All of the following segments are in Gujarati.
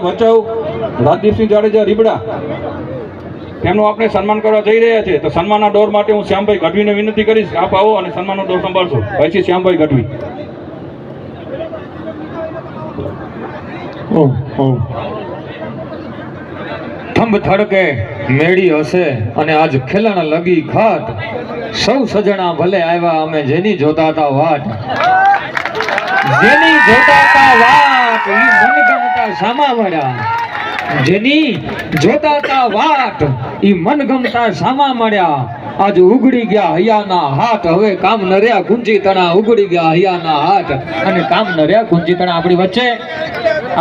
ભચાઉ રાજદીપસિંહ જાડેજા રીબડા તેમનું આપણે સન્માન કરવા જઈ રહ્યા છે. તો સન્માનના દોર માટે હું શ્યામભાઈ ગઢવીને વિનંતી કરીશ, આપ આવો અને સન્માનનો દોર સંભાળશો. ભાઈ શ્યામભાઈ ગઢવી. થંભ થડકે મેળી હશે અને આજ ખેલણ લગી ખાટ, સૌ સજણા ભલે આવ્યા અમે જેની જોતાતા વાટ, જેની જોતાતા વાટ ઈ મનગમતા સામા મળ્યા, જેની જોતાતા વાટ ઈ મનગમતા સામા મળ્યા. આજ ઉગડી ગયા હૈયાના હાથ, હવે કામ ન રહ્યા ગુંજી તણા, ઉગડી ગયા હૈયાના હાથ અને કામ ન રહ્યા ગુંજી તણા. આપણી વચ્ચે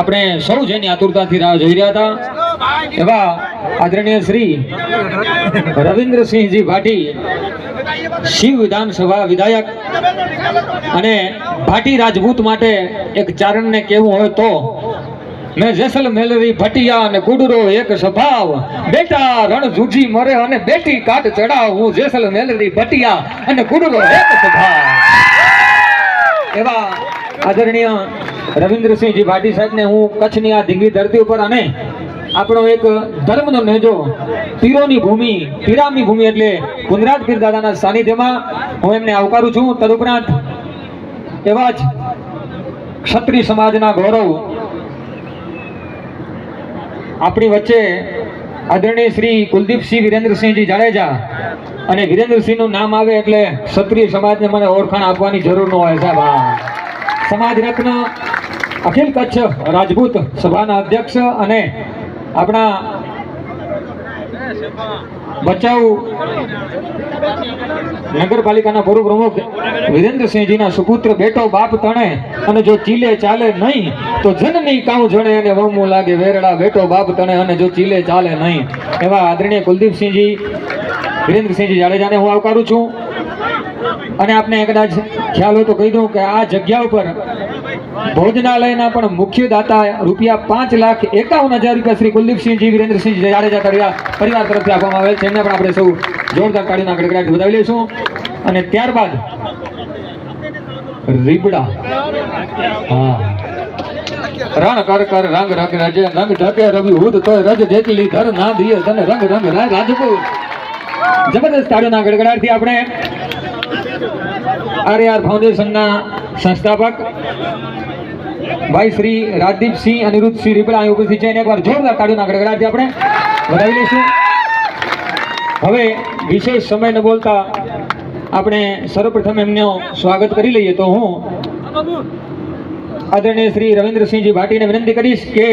આપણે સૌ જેની આતુરતાથી રાહ જોઈ રહ્યા હતા એવા આદરણીય શ્રી રવિન્દ્રસિંહજી ભાટી, શિવ વિધાનસભા વિધાયક, અને ભાટી રાજપૂત માટે એક ચારણને કહેવું હોય તો મેં જેસલમેલરી ભટિયા અને ગુડરો એક સ્વભાવ, બેટા રણ જૂજી મરે અને બેટી કાટ ચડાવ, હું જેસલમેલરી ભટિયા અને ગુડરો એક સ્વભાવ. એવા આદરણીય રવિન્દ્રસિંહજી ભાટી સાહેબને હું કચ્છની આ ધીંગી ધરતી ઉપર અને આપણો એક ધર્મનો નેજો, પીરોની ભૂમિ, પીરામની ભૂમિ એટલે કુંદરાજ પીર દાદાના સાનિધ્યમાં હું એમને આવકારું છું. તદુપરાંત એવા જ ક્ષત્રિય સમાજના ગૌરવ આપણી વચ્ચે આદરણીય શ્રી કુલદીપસિંહ વિરેન્દ્રસિંહજી જાડેજા, અને વિરેન્દ્રસિંહનું નામ આવે એટલે ક્ષત્રિય સમાજને મને ઓળખાણ આપવાની જરૂર ન હોય સાહેબ. સમાજ રત્ન અખિલ કચ્છ રાજપૂત સભાના અધ્યક્ષ અને આપણા ભચાઉ નગરપાલિકાના પૂર્વ પ્રમુખ વિરેન્દ્રસિંહજીના સુપુત્ર, બેટો બાપ તણે અને જો ચીલે ચાલે નહીં તો જનની કાઉ જણે અને વમુ લાગે વેરડા, બેટો બાપ તણે અને જો ચીલે ચાલે નહીં. એવા આદરણીય કુલદીપસિંહજી વિરેન્દ્રસિંહજી જાડેજાને હું આવકારું છું. અને આપને કદાચ ખ્યાલ હોય તો કહી દઉં કે આ જગ્યા ઉપર ભોજનાલયના પણ મુખ્ય દાતા ₹5,51,000 શ્રી કુલદીપસિંહજી વિરેન્દ્રસિંહજી જાડેજા પરિવાર તરફથી આપવામાં આવેલ છે. એમને પણ આપણે સૌ જોરદાર તાળીના ગડગડાટ વધાવી લઈશું. અને ત્યારબાદ રીબડા, હા, રણ કર કર રંગ રંગ રજે, રંગ ઢકે રવિ હુદ તોય રજ જેટલી ધર ના દિયે તને રંગ રંગ રાજપૂત. જબરદસ્ત તાળીના ગડગડાટથી આપણે આરઆર ફાઉન્ડેશનના સંસ્થાપક ભાઈ શ્રી રાજદીપસિંહ અનિરુદ્ધસિંહ રીબડા અહીં ઉપસ્થિત છે. એને એકવાર જોરદાર તાળીના ગડગડાટથી આપણે વધાવી લઈશું. હવે વિશેષ સમય ન બોલતા આપણે સર્વપ્રથમ એમનું સ્વાગત કરી લઈએ. તો હું આદરણીય શ્રી રવિન્દ્રસિંહજી ભાટીને વિનંતી કરીશ કે